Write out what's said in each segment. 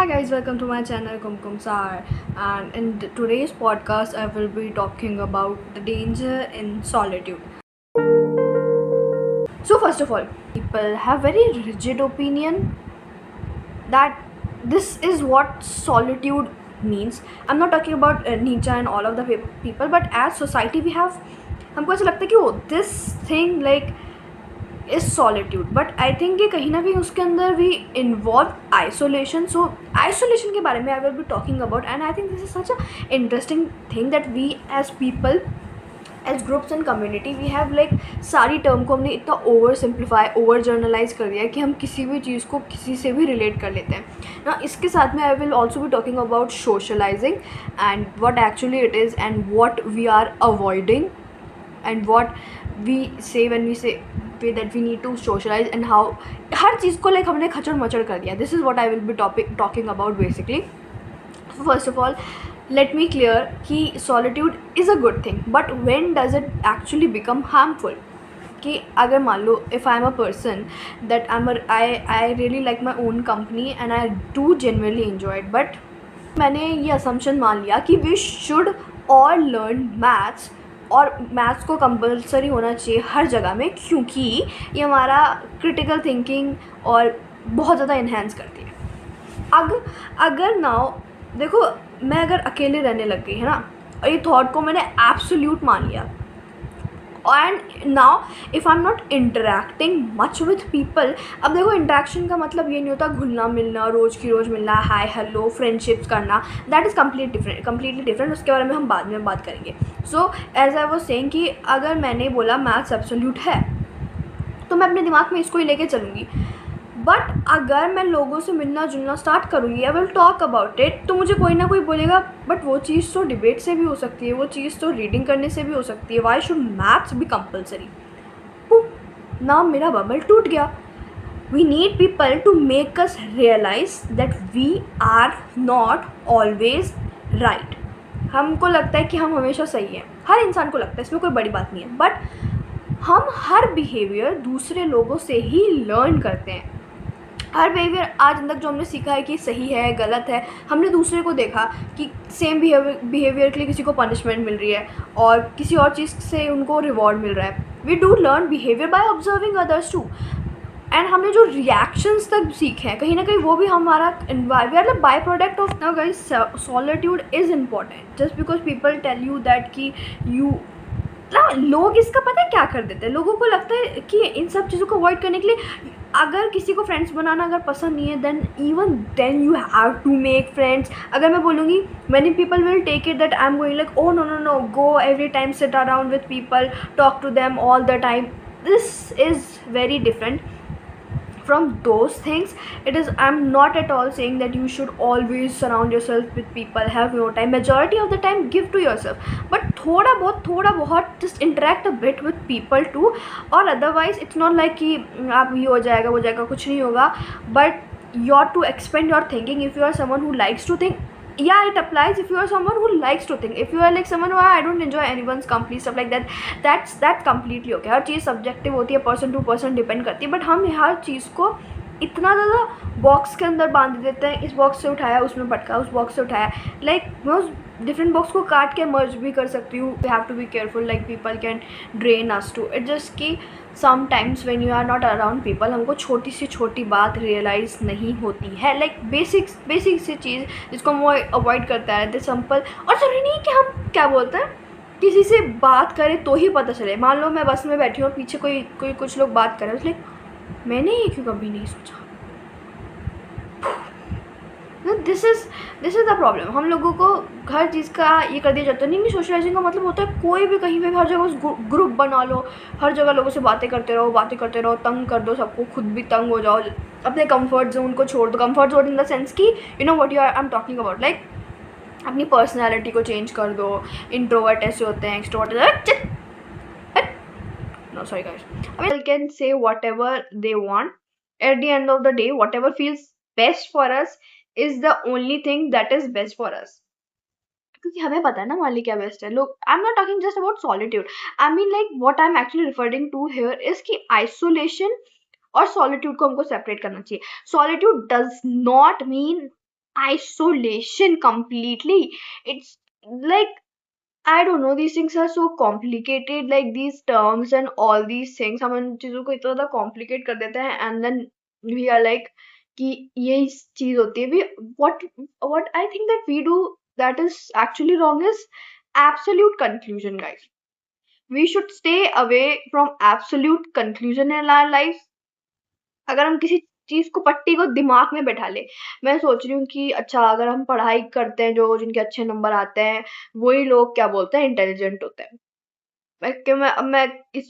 Hi guys, welcome to my channel Kumkum Sar, and in today's podcast I will be talking about the danger in solitude. So first of all, people have very rigid opinion that this is what solitude means. I'm not talking about Nietzsche and all of the people, but as society we have हमको ऐसा लगता है कि this thing like is solitude but I think कि कहीं ना कहीं उसके अंदर भी इन्वॉल्व आइसोलेशन. सो आइसोलेशन के बारे में I will be talking about and I think this is such a interesting thing that we as people as groups and community we have like सारी टर्म को हमने इतना ओवर सिंप्लीफाई ओवर जर्नलाइज कर दिया कि हम किसी भी चीज़ को किसी से भी रिलेट कर लेते हैं ना. इसके साथ में I will also be talking about socialising and what actually it is and what we are avoiding and what we say when we say way that we need to socialize and how हर चीज़ को like हमने खचड़ मचड़ कर दिया. This is what I will be talking about basically. First of all, let me clear कि solitude is a good thing, but when does it actually become harmful? कि अगर मान लो if I'm a person that I really like my own company and I do genuinely enjoy it, but मैंने ये assumption मान लिया कि we should all learn maths और maths को कंपलसरी होना चाहिए हर जगह में, क्योंकि ये हमारा क्रिटिकल थिंकिंग और बहुत ज़्यादा इन्हेंस करती है. अगर नाउ देखो, मैं अगर अकेले रहने लग गई है ना और ये थॉट को मैंने एब्सोल्यूट मान लिया and now if I am not interacting much with people. अब देखो, इंटरेक्शन का मतलब ये नहीं होता घुलना मिलना, रोज़ की रोज़ मिलना, हाय हेलो फ्रेंडशिप्स करना. That is completely different. उसके बारे में हम बाद में बात करेंगे. So as I was saying कि अगर मैंने बोला मैथ्स एब्सोल्यूट है तो मैं अपने दिमाग में इसको ही लेके चलूँगी. बट अगर मैं लोगों से मिलना जुलना स्टार्ट करूँगी, I will talk about it, तो मुझे कोई ना कोई बोलेगा बट वो चीज़ तो डिबेट से भी हो सकती है, वो चीज़ तो रीडिंग करने से भी हो सकती है, why should maths be compulsory. ना मेरा बबल टूट गया. We need people to make us realise that we are not always right. हमको लगता है कि हम हमेशा सही हैं, हर इंसान को लगता है, इसमें कोई बड़ी बात नहीं है. बट हम हर बिहेवियर दूसरे लोगों से ही लर्न करते हैं. हर बिहेवियर आज तक जो हमने सीखा है कि सही है गलत है, हमने दूसरे को देखा कि सेम बिहेवियर के लिए किसी को पनिशमेंट मिल रही है और किसी और चीज़ से उनको रिवॉर्ड मिल रहा है. We do learn behaviour by observing others too. And हमने जो रिएक्शंस तक सीखे हैं कहीं ना कहीं वो भी हमारा we are the byproduct of. Now guys, solitude is important. Just because people tell you that कि यू ना, लोग इसका पता है क्या कर देते हैं. लोगों को लगता है कि इन सब चीज़ों को अवॉइड करने के लिए अगर किसी को फ्रेंड्स बनाना अगर पसंद नहीं है then you have to make friends. अगर मैं बोलूँगी many people will take it that I am going like oh no no no go every time sit around with people talk to them all the time. This is very different from those things. It is, I'm not at all saying that you should always surround yourself with people, have no time, majority of the time give to yourself, but थोड़ा बहुत just interact a bit with people too. और otherwise it's not like कि आप ये हो जाएगा वो जाएगा, कुछ नहीं होगा. But you ought to expand your thinking. If you are someone who likes to think, yeah, it applies. If you are someone who likes to think, if you are like someone who I don't enjoy anyone's company, stuff like that, that's completely okay. Her cheese subjective होती है, person to person depend करती है. But हम हर चीज़ को इतना ज़्यादा box के अंदर बांध देते हैं. इस बॉक्स से उठाया उसमें पटका, उस बॉक्स से उठाया. लाइक मैं उस डिफरेंट बॉक्स को काट के मर्ज भी कर सकती हूँ. We have to be careful. Like people can drain us too. It just कि sometimes when you are not around people हमको छोटी से छोटी बात रियलाइज़ नहीं होती है. लाइक बेसिक सी चीज़ जिसको हम अवॉइड करता रहते सिंपल. और ज़रूरी नहीं कि हम क्या बोलते हैं किसी से बात करें तो ही पता चले. मान लो मैं बस में बैठी हूँ, पीछे कोई कुछ लोग बात कर रहे हैं, इसलिए मैंने ये क्यों कभी नहीं सोचा. This is the problem. हम लोगों को हर चीज़ का ये कर दिया जाता है. नहीं, सोशलाइजिंग का मतलब होता है कोई भी कहीं पे भी हर जगह ग्रुप बना लो, हर जगह लोगों से बातें करते रहो, तंग कर दो सबको, खुद भी तंग हो जाओ, अपने कंफर्ट जोन को छोड़ दो. Comfort zone in the sense कि you know what you are I am talking about. Like अपनी पर्सनैलिटी को चेंज कर दो. इंट्रोवर्ट ऐसे होते हैं, extrovert no sorry guys, I mean, people can say whatever they want. At the end of the day, whatever feels best for us is the only thing that is best for us. क्योंकि हमें पता है ना हमारे लिए क्या best है. लोग, I am not talking just about solitude, I mean like what I am actually referring to here is कि आइसोलेशन और सॉलिट्यूड को हमको सेपरेट करना चाहिए. Solitude does not mean isolation completely. It's like, I don't know, these things are so complicated, like these terms and all these things हम इन चीजों को इतना ज्यादा complicate कर देते हैं, and then we are like कि ये चीज होती है भी. what I think that we do that is actually wrong is absolute conclusion, guys. We should stay away from absolute conclusion in our lives. अगर हम किसी चीज को पट्टी को दिमाग में बैठा ले, मैं सोच रही हूँ कि अच्छा अगर हम पढ़ाई करते हैं, जो जिनके अच्छे नंबर आते हैं, वही लोग क्या बोलते हैं, इंटेलिजेंट होते हैं. मैं इस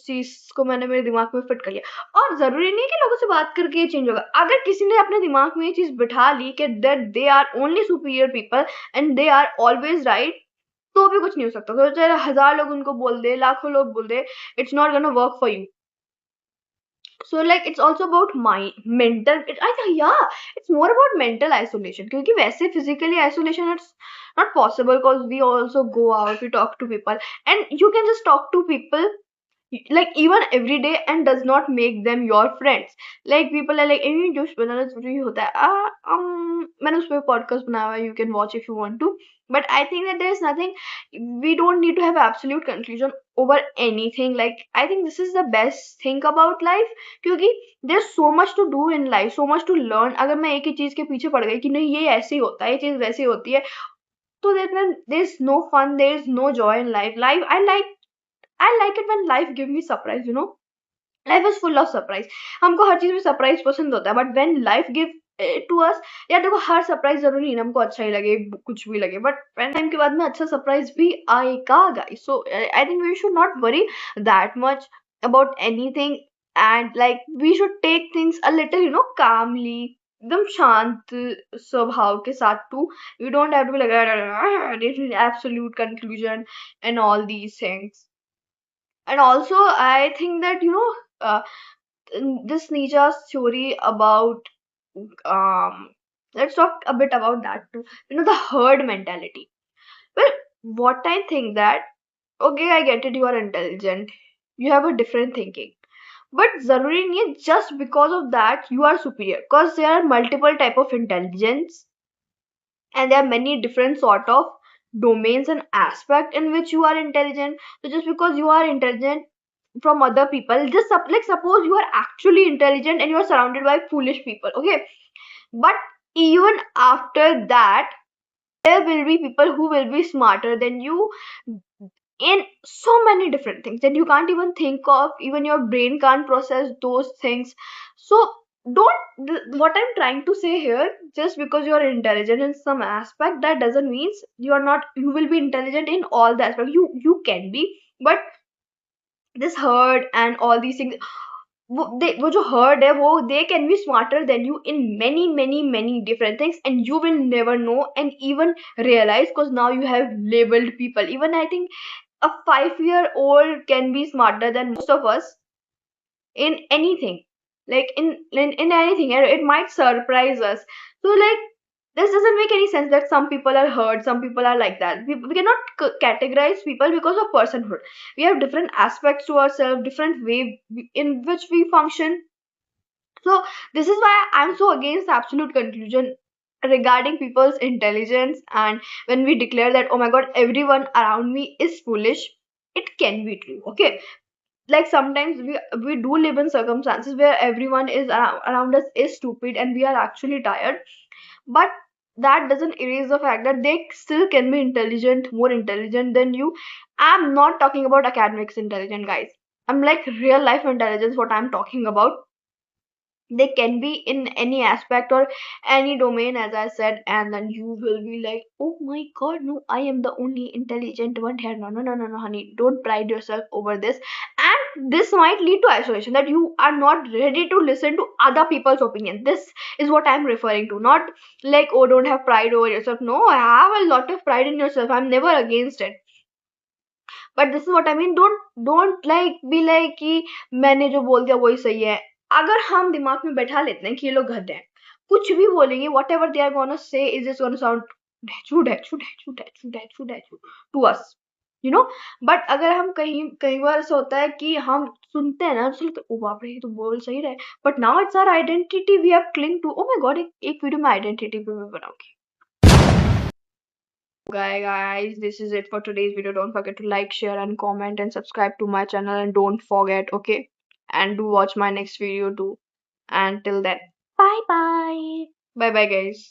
चीज को मैंने मेरे दिमाग में फिट कर लिया. और जरूरी नहीं है कि लोगों से बात करके ये चेंज होगा. अगर किसी ने अपने दिमाग में ये चीज बिठा ली कि that they are only superior people and they are always right, तो भी कुछ नहीं हो सकता. तो चाहे 1000 लोग उनको बोल दे, लाखों लोग बोल दे, it's not gonna work for you. So like it's also about my mental, I think, yeah, it's more about mental isolation, क्योंकि वैसे physically isolation it's not possible because we also go out, we talk to people, and you can just talk to people like even every day and does not make them your friends. Like people are like any जोश बनाना जरूरी होता है. मैंने उस पर podcast बनाया हुआ है, you can watch if you want to. But I think that there is nothing, we don't need to have absolute conclusion over anything. Like I think this is the best thing about life, क्योंकि there's so much to do in life, so much to learn. अगर मैं एक ही चीज के पीछे पड़ गई कि नहीं ये ऐसे ही होता है, ये चीज वैसे ही होती है, तो then there's no fun, there's no joy in life. I like it when life give me surprise, you know. Life is full of surprise. हमको हर चीज में सरप्राइज पसंद होता है, but when life give to us, यार देखो हर surprise जरूरी नहीं है हमको अच्छा ही लगे, कुछ भी लगे, बट टाइम के बाद में अच्छा सरप्राइज भी आएगा, guys. So I think we should not worry that much about anything, and like we should take things a little, you know, calmly, एकदम शांत स्वभाव के साथ too. You don't have to be like absolute conclusion and all these things. And also I think that, you know, this Nietzsche's theory about, um let's talk a bit about that too, you know, the herd mentality. Well, what I think that, okay, I get it, you are intelligent, you have a different thinking, but zaruri nahi hai just because of that you are superior, because there are multiple type of intelligence, and there are many different sort of domains and aspect in which you are intelligent. So just because you are intelligent from other people, just like suppose you are actually intelligent and you are surrounded by foolish people, okay, but even after that there will be people who will be smarter than you in so many different things that you can't even think of, even your brain can't process those things. So don't what I'm trying to say here, just because you are intelligent in some aspect, that doesn't mean you are not, you will be intelligent in all the aspects. You can be, but this herd and all these things, वो जो herd है वो, they can be smarter than you in many many many different things, and you will never know and even realize, because now you have labeled people. Even I think a 5-year-old can be smarter than most of us in anything, like in anything, and it might surprise us. So like this doesn't make any sense that some people are hurt, some people are like that. We cannot categorize people because of personhood. We have different aspects to ourselves, different way in which we function. So this is why I'm so against the absolute conclusion regarding people's intelligence. And when we declare that, oh my god, everyone around me is foolish, it can be true, okay. Like sometimes we do live in circumstances where everyone is around us is stupid and we are actually tired, but that doesn't erase the fact that they still can be intelligent, more intelligent than you. I'm not talking about academics intelligent, guys. I'm like real life intelligence, what I'm talking about. They can be in any aspect or any domain, as I said, and then you will be like, oh my god, no, I am the only intelligent one here. No, no, no, no, no, honey, don't pride yourself over this. And this might lead to isolation, that you are not ready to listen to other people's opinion. This is what I'm referring to, not like, oh, don't have pride over yourself. No, I have a lot of pride in yourself, I'm never against it. But this is what I mean. Don't like be like कि मैंने जो बोल दिया वही सही है. अगर हम दिमाग में बैठा लेते हैं कि ये लोग गधे हैं, कुछ भी बोलेंगे, whatever they are gonna say is just gonna sound ढैचू ढैचू ढैचू ढैचू ढैचू ढैचू to us. You know. But अगर हम कहीं कई बार ऐसा होता है कि हम सुनते हैं ना तो लगता है, ओ बाप रे ये तो बोल सही रहे, but now it's our identity we have cling to. Oh my God, एक वीडियो में आइडेंटिटी पे मैं बनाऊंगी। Guys, this is it for today's video. Don't forget to like, share and comment and subscribe to my channel, and don't forget, okay, and do watch my next video too. And till then, bye bye. Bye bye guys.